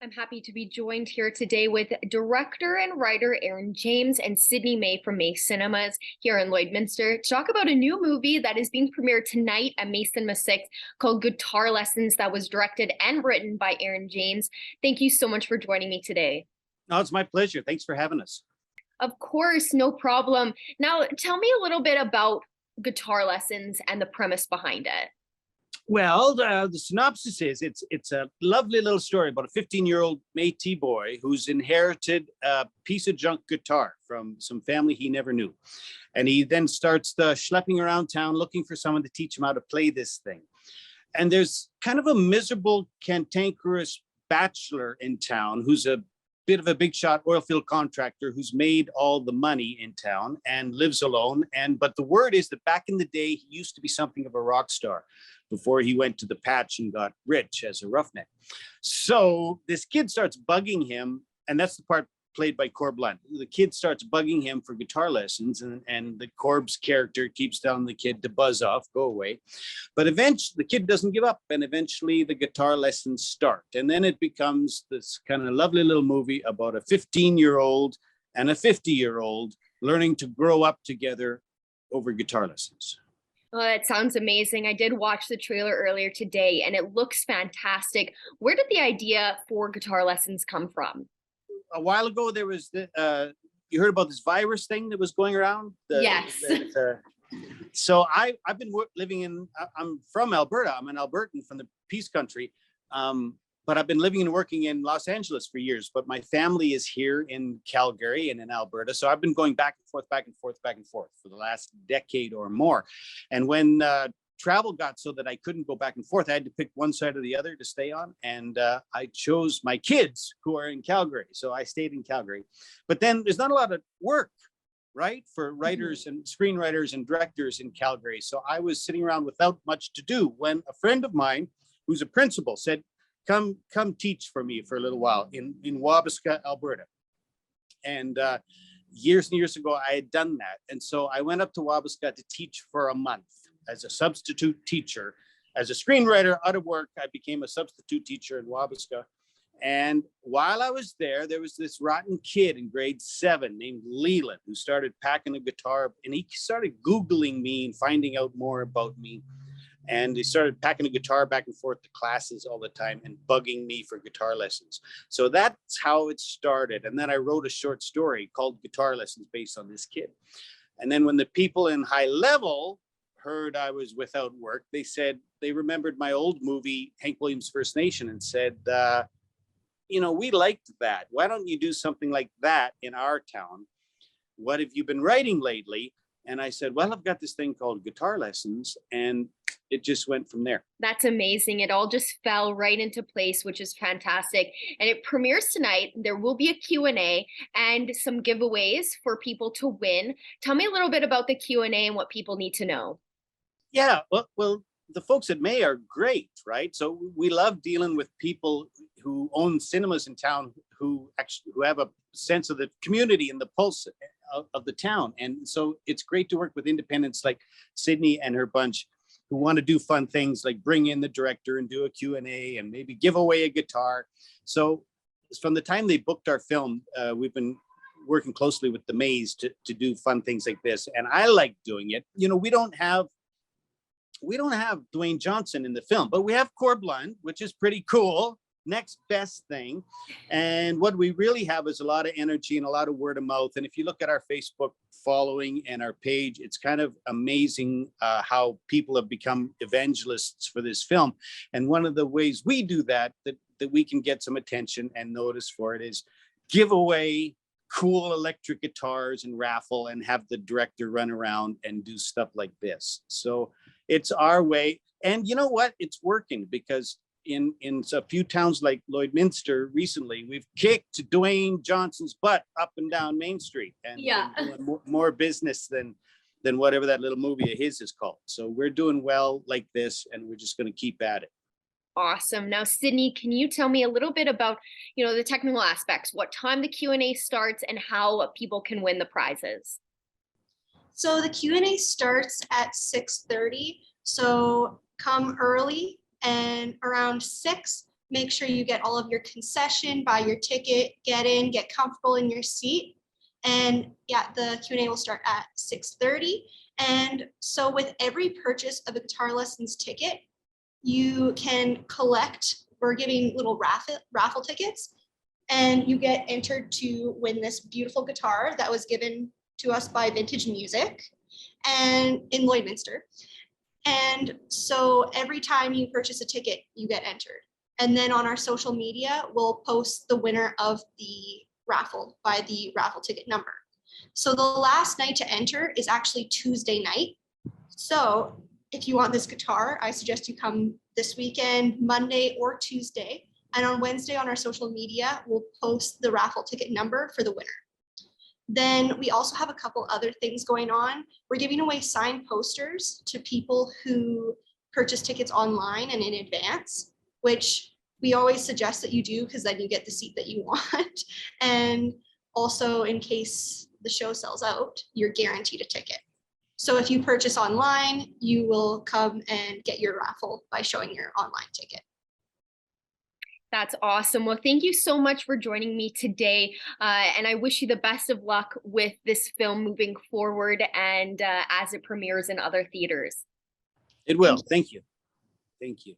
I'm happy to be joined here today with director and writer Aaron James and Sydney May from May Cinemas here in Lloydminster to talk about a new movie that is being premiered tonight at May Cinema 6 called Guitar Lessons that was directed and written by Aaron James. Thank you so much for joining me today. No, it's my pleasure. Thanks for having us. Of course, no problem. Now, tell me a little bit about Guitar Lessons and the premise behind it. Well, the synopsis is it's a lovely little story about a 15-year-old Métis boy who's inherited a piece of junk guitar from some family he never knew. And he then starts schlepping around town looking for someone to teach him how to play this thing. And there's kind of a miserable, cantankerous bachelor in town who's a bit of a big shot oil field contractor who's made all the money in town and lives alone. But the word is that back in the day, he used to be something of a rock star before he went to the patch and got rich as a roughneck. So this kid starts bugging him, and that's the part played by Corb Lund. The kid starts bugging him for guitar lessons, and the Corb's character keeps telling the kid to buzz off, go away. But eventually, the kid doesn't give up, and eventually the guitar lessons start. And then it becomes this kind of lovely little movie about a 15-year-old and a 50-year-old learning to grow up together over guitar lessons. Oh, that sounds amazing. I did watch the trailer earlier today, and it looks fantastic. Where did the idea for Guitar Lessons come from? A while ago, there was you heard about this virus thing that was going around? Yes. So I've been I'm from Alberta. I'm an Albertan from the Peace Country. But I've been living and working in Los Angeles for years, but my family is here in Calgary and in Alberta. So I've been going back and forth for the last decade or more. And when travel got so that I couldn't go back and forth, I had to pick one side or the other to stay on. And I chose my kids who are in Calgary. So I stayed in Calgary. But then there's not a lot of work, right, for writers and screenwriters and directors in Calgary. So I was sitting around without much to do when a friend of mine, who's a principal, said, come teach for me for a little while in Wabasca, Alberta. And years and years ago, I had done that. And so I went up to Wabasca to teach for a month as a substitute teacher. As a screenwriter out of work, I became a substitute teacher in Wabasca. And while I was there was this rotten kid in grade 7 named Leland who started packing a guitar, and he started Googling me and finding out more about me. And he started packing a guitar back and forth to classes all the time and bugging me for guitar lessons. So that's how it started. And then I wrote a short story called Guitar Lessons based on this kid. And then when the people in high level heard I was without work, they said they remembered my old movie, Hank Williams First Nation, and said, we liked that. Why don't you do something like that in our town? What have you been writing lately? And I said, well, I've got this thing called Guitar Lessons, and it just went from there. That's amazing. It all just fell right into place, which is fantastic. And it premieres tonight. There will be a Q&A and some giveaways for people to win. Tell me a little bit about the Q&A and what people need to know. Yeah, well, the folks at May are great, right? So we love dealing with people who own cinemas in town who have a sense of the community and the pulse of the town. And so it's great to work with independents like Sydney and her bunch who want to do fun things like bring in the director and do a Q&A and maybe give away a guitar. So from the time they booked our film, we've been working closely with the Mays to do fun things like this. And I like doing it. We don't have Dwayne Johnson in the film, but we have Corb Lund, which is pretty cool. Next best thing. And what we really have is a lot of energy and a lot of word of mouth. And if you look at our Facebook following and our page, it's kind of amazing how people have become evangelists for this film. And one of the ways we do that we can get some attention and notice for it is give away cool electric guitars and raffle and have the director run around and do stuff like this. So it's our way. And you know what? It's working because in a few towns like Lloydminster recently, we've kicked Dwayne Johnson's butt up and down Main Street and doing more business than whatever that little movie of his is called. So we're doing well like this, and we're just going to keep at it. Awesome. Now, Sydney, can you tell me a little bit about, the technical aspects, what time the Q&A starts and how people can win the prizes? So the Q&A starts at 6:30. So come early, and around 6, make sure you get all of your concession, buy your ticket, get in, get comfortable in your seat. And yeah, the Q&A will start at 6:30. And so with every purchase of a guitar lessons ticket, you can collect, we're giving little raffle tickets, and you get entered to win this beautiful guitar that was given to us by Vintage Music and in Lloydminster. And so every time you purchase a ticket, you get entered. And then on our social media, we'll post the winner of the raffle by the raffle ticket number. So the last night to enter is actually Tuesday night. So if you want this guitar, I suggest you come this weekend, Monday or Tuesday. And on Wednesday on our social media, we'll post the raffle ticket number for the winner. Then we also have a couple other things going on. We're giving away signed posters to people who purchase tickets online and in advance, which we always suggest that you do because then you get the seat that you want. And also in case the show sells out, you're guaranteed a ticket. So if you purchase online, you will come and get your raffle by showing your online ticket. That's awesome. Well, thank you so much for joining me today. And I wish you the best of luck with this film moving forward and as it premieres in other theaters. It will. Thank you. Thank you.